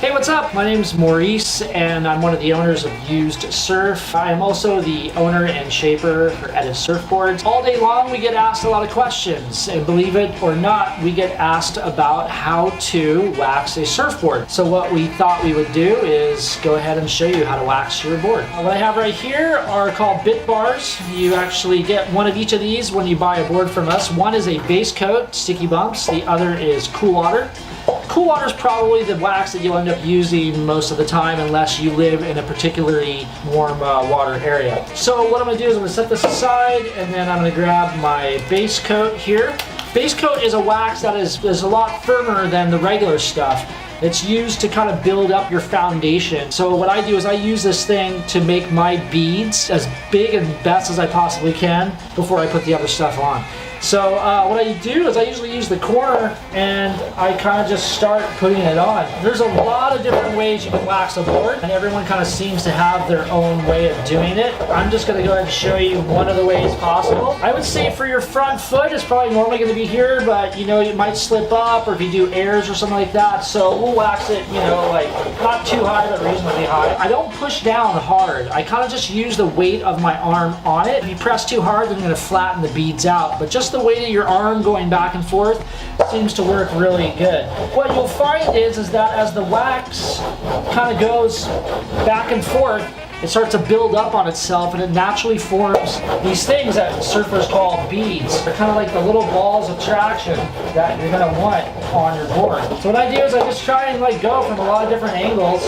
Hey, what's up? My name's Maurice and I'm one of the owners of Used Surf. I am also the owner and shaper at his surfboards. All day long we get asked a lot of questions, and believe it or not, we get asked about how to wax a surfboard. So what we thought we would do is go ahead and show you how to wax your board. What I have right here are called bit bars. You actually get one of each of these when you buy a board from us. One is a base coat, sticky bumps. The other is cool water. Cool water is probably the wax that you'll end up using most of the time unless you live in a particularly warm water area. So what I'm going to do is I'm going to set this aside, and then I'm going to grab my base coat here. Base coat is a wax that is a lot firmer than the regular stuff. It's used to kind of build up your foundation. So what I do is I use this thing to make my beads as big and best as I possibly can before I put the other stuff on. So what I do is I usually use the corner and I kind of just start putting it on. There's a lot of different ways you can wax a board, and everyone kind of seems to have their own way of doing it. I'm just going to go ahead and show you one of the ways possible. I would say for your front foot, it's probably normally going to be here, but you know, it might slip up, or if you do airs or something like that. So we'll wax it, you know, like not too high, but reasonably high. I don't push down hard. I kind of just use the weight of my arm on it. If you press too hard, then you're going to flatten the beads out. But just the weight of your arm going back and forth seems to work really good. What you'll find is that as the wax kind of goes back and forth, it starts to build up on itself, and it naturally forms these things that surfers call beads. They're kind of like the little balls of traction that you're going to want on your board. So what I do is I just try and like go from a lot of different angles.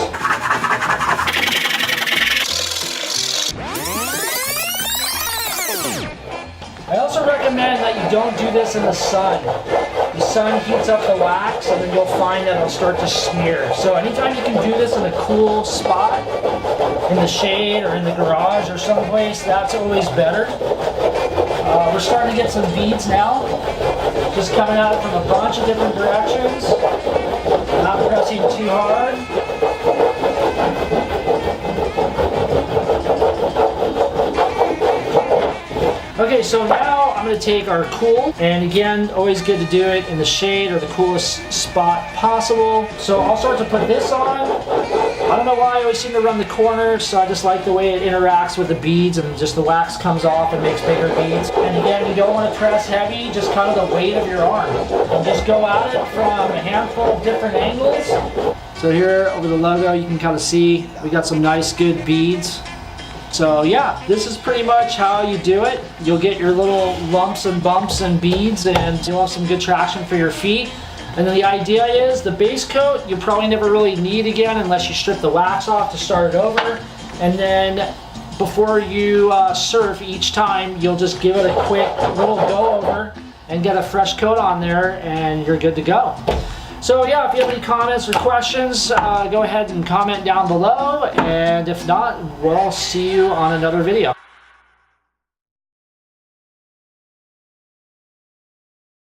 I also recommend that you don't do this in the sun. The sun heats up the wax, and then you'll find that it'll start to smear. So anytime you can do this in a cool spot, in the shade or in the garage or someplace, that's always better. We're starting to get some beads now, just coming out from a bunch of different directions. Not pressing too hard. Okay, so now I'm going to take our cool, and again, always good to do it in the shade or the coolest spot possible. So I'll start to put this on. I don't know why I always seem to run the corners, so I just like the way it interacts with the beads, and just the wax comes off and makes bigger beads. And again, you don't want to press heavy, just kind of the weight of your arm. And just go at it from a handful of different angles. So here over the logo, you can kind of see we got some nice good beads. So yeah, this is pretty much how you do it. You'll get your little lumps and bumps and beads, and you'll have some good traction for your feet. And then the idea is the base coat you'll probably never really need again unless you strip the wax off to start it over. And then before you surf each time, you'll just give it a quick little go over and get a fresh coat on there, and you're good to go. So yeah, if you have any comments or questions, go ahead and comment down below, and if not, we'll see you on another video.